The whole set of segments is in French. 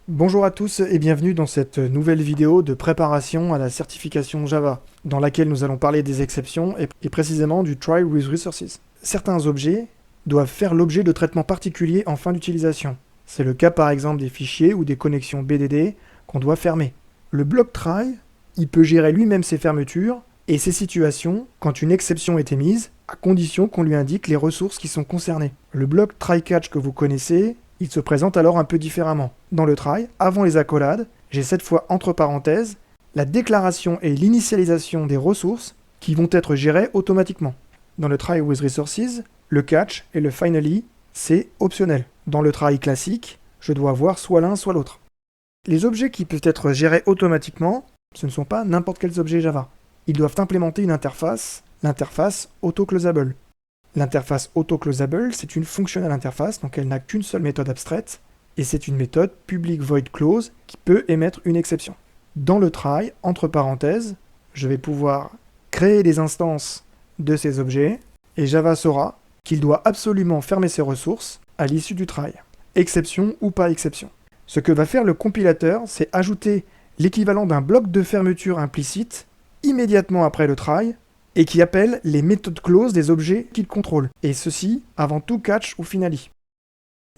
Bonjour à tous et bienvenue dans cette nouvelle vidéo de préparation à la certification Java, dans laquelle nous allons parler des exceptions et précisément du Try with Resources. Certains objets doivent faire l'objet de traitements particuliers en fin d'utilisation. C'est le cas par exemple des fichiers ou des connexions BDD qu'on doit fermer. Le bloc try, il peut gérer lui-même ses fermetures et ses situations quand une exception est émise, à condition qu'on lui indique les ressources qui sont concernées. Le bloc try catch que vous connaissez, il se présente alors un peu différemment. Dans le try, avant les accolades, j'ai cette fois entre parenthèses la déclaration et l'initialisation des ressources qui vont être gérées automatiquement. Dans le try with resources, le catch et le finally, c'est optionnel. Dans le try classique, je dois avoir soit l'un soit l'autre. Les objets qui peuvent être gérés automatiquement, ce ne sont pas n'importe quels objets Java. Ils doivent implémenter une interface, l'interface autoclosable. L'interface autoclosable, c'est une fonctionnelle interface, donc elle n'a qu'une seule méthode abstraite, et c'est une méthode public void close qui peut émettre une exception. Dans le try, entre parenthèses, je vais pouvoir créer des instances de ces objets, et Java saura qu'il doit absolument fermer ses ressources à l'issue du try, exception ou pas exception. Ce que va faire le compilateur, c'est ajouter l'équivalent d'un bloc de fermeture implicite immédiatement après le try, et qui appelle les méthodes closes des objets qu'il contrôle, et ceci avant tout catch ou finally.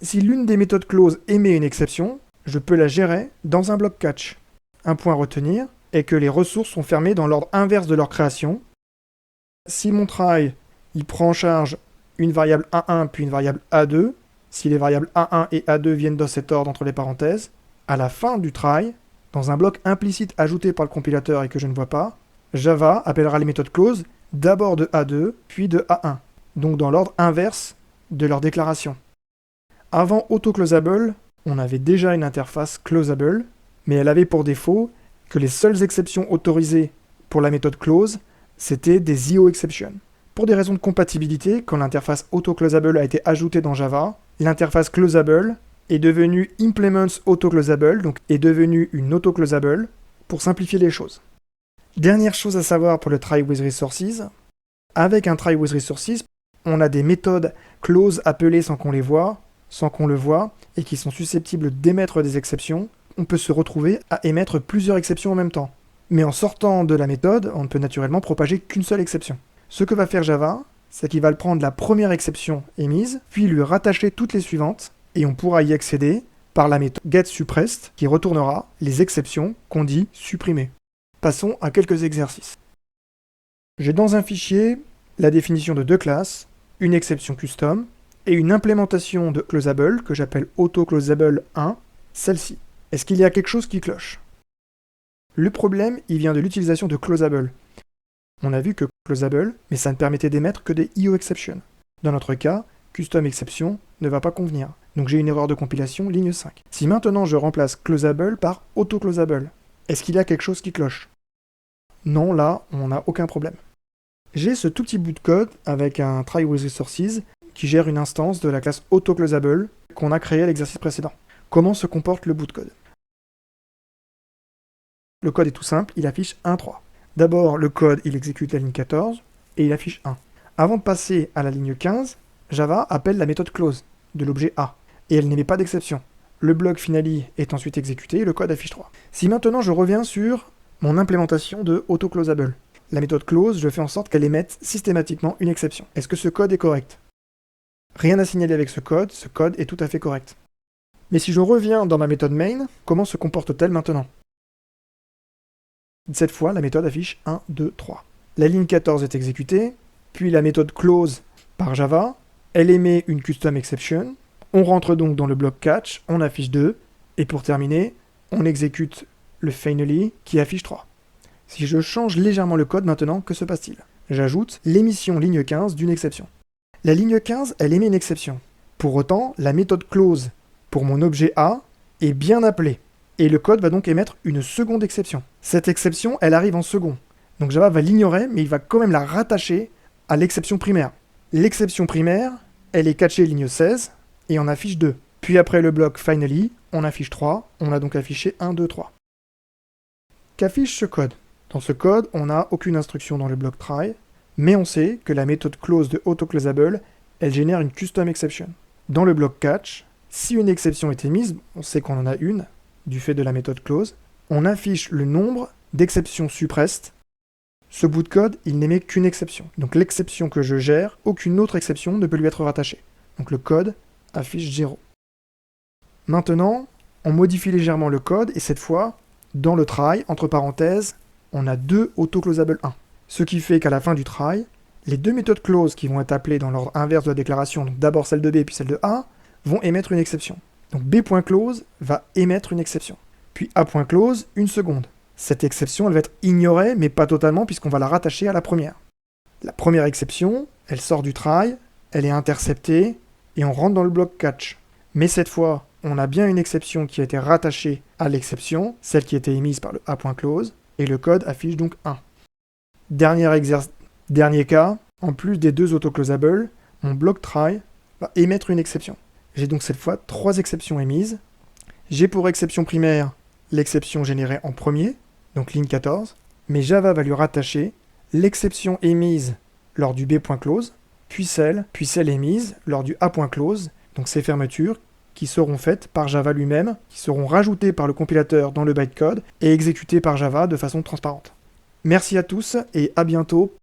Si l'une des méthodes closes émet une exception, je peux la gérer dans un bloc catch. Un point à retenir est que les ressources sont fermées dans l'ordre inverse de leur création. Si mon try il prend en charge une variable A1 puis une variable A2, si les variables A1 et A2 viennent dans cet ordre entre les parenthèses, à la fin du try, dans un bloc implicite ajouté par le compilateur et que je ne vois pas, Java appellera les méthodes closes d'abord de A2, puis de A1, donc dans l'ordre inverse de leur déclaration. Avant autoclosable, on avait déjà une interface closable, mais elle avait pour défaut que les seules exceptions autorisées pour la méthode close, c'était des IOExceptions. Pour des raisons de compatibilité, quand l'interface autoclosable a été ajoutée dans Java, l'interface closable est devenue implements autoclosable, donc est devenue une autoclosable, pour simplifier les choses. Dernière chose à savoir pour le try with resources, avec un try with resources, on a des méthodes close appelées sans qu'on les voit, sans qu'on le voit, et qui sont susceptibles d'émettre des exceptions. On peut se retrouver à émettre plusieurs exceptions en même temps. Mais en sortant de la méthode, on ne peut naturellement propager qu'une seule exception. Ce que va faire Java, c'est qu'il va prendre la première exception émise, puis lui rattacher toutes les suivantes, et on pourra y accéder par la méthode getSuppressed, qui retournera les exceptions qu'on dit supprimer. Passons à quelques exercices. J'ai dans un fichier la définition de deux classes, une exception custom et une implémentation de closable que j'appelle autoclosable 1, celle-ci. Est-ce qu'il y a quelque chose qui cloche? Le problème, il vient de l'utilisation de closable. On a vu que closable, mais ça ne permettait d'émettre que des IOExceptions. Dans notre cas, custom exception ne va pas convenir. Donc j'ai une erreur de compilation, ligne 5. Si maintenant je remplace closable par autoclosable, est-ce qu'il y a quelque chose qui cloche? Non, là, on n'a aucun problème. J'ai ce tout petit bout de code avec un try with resources qui gère une instance de la classe autoclosable qu'on a créée à l'exercice précédent. Comment se comporte le bout de code? Le code est tout simple, il affiche 1.3. D'abord, le code, il exécute la ligne 14 et il affiche 1. Avant de passer à la ligne 15, Java appelle la méthode close de l'objet A et elle n'émet pas d'exception. Le bloc finally est ensuite exécuté et le code affiche 3. Si maintenant je reviens sur mon implémentation de autoclosable, la méthode close, je fais en sorte qu'elle émette systématiquement une exception. Est-ce que ce code est correct? Rien à signaler avec ce code est tout à fait correct. Mais si je reviens dans ma méthode main, comment se comporte-t-elle maintenant? Cette fois, la méthode affiche 1, 2, 3. La ligne 14 est exécutée, puis la méthode close par Java, elle émet une custom exception, on rentre donc dans le bloc catch, on affiche 2, et pour terminer, on exécute le finally qui affiche 3. Si je change légèrement le code maintenant, que se passe-t-il? J'ajoute l'émission ligne 15 d'une exception. La ligne 15, elle émet une exception. Pour autant, la méthode close pour mon objet A est bien appelée, et le code va donc émettre une seconde exception. Cette exception, elle arrive en second. Donc Java va l'ignorer, mais il va quand même la rattacher à l'exception primaire. L'exception primaire, elle est catchée ligne 16, et on affiche 2. Puis après le bloc finally, on affiche 3, on a donc affiché 1, 2, 3. Qu'affiche ce code? Dans ce code, on n'a aucune instruction dans le bloc try, mais on sait que la méthode close de autoclosable, elle génère une custom exception. Dans le bloc catch, si une exception est émise, on sait qu'on en a une, du fait de la méthode close, on affiche le nombre d'exceptions suppressed. Ce bout de code, il n'émet qu'une exception. Donc l'exception que je gère, aucune autre exception ne peut lui être rattachée. Donc le code affiche 0. Maintenant, on modifie légèrement le code, et cette fois, dans le try, entre parenthèses, on a 2 autoclosable 1. Ce qui fait qu'à la fin du try, les 2 méthodes close qui vont être appelées dans l'ordre inverse de la déclaration, donc d'abord celle de B puis celle de A, vont émettre une exception. Donc B.close va émettre une exception. Puis A.close, une seconde. Cette exception, elle va être ignorée, mais pas totalement, puisqu'on va la rattacher à la première. La première exception, elle sort du try, elle est interceptée, et on rentre dans le bloc catch. Mais cette fois, on a bien une exception qui a été rattachée à l'exception, celle qui était émise par le A.close, et le code affiche donc 1. Dernier cas, en plus des 2 autoclosables, mon bloc try va émettre une exception. J'ai donc cette fois 3 exceptions émises. J'ai pour exception primaire l'exception générée en premier, donc ligne 14, mais Java va lui rattacher l'exception émise lors du B.close, puis celle émise lors du A.close, donc ces fermetures qui seront faites par Java lui-même, qui seront rajoutées par le compilateur dans le bytecode et exécutées par Java de façon transparente. Merci à tous et à bientôt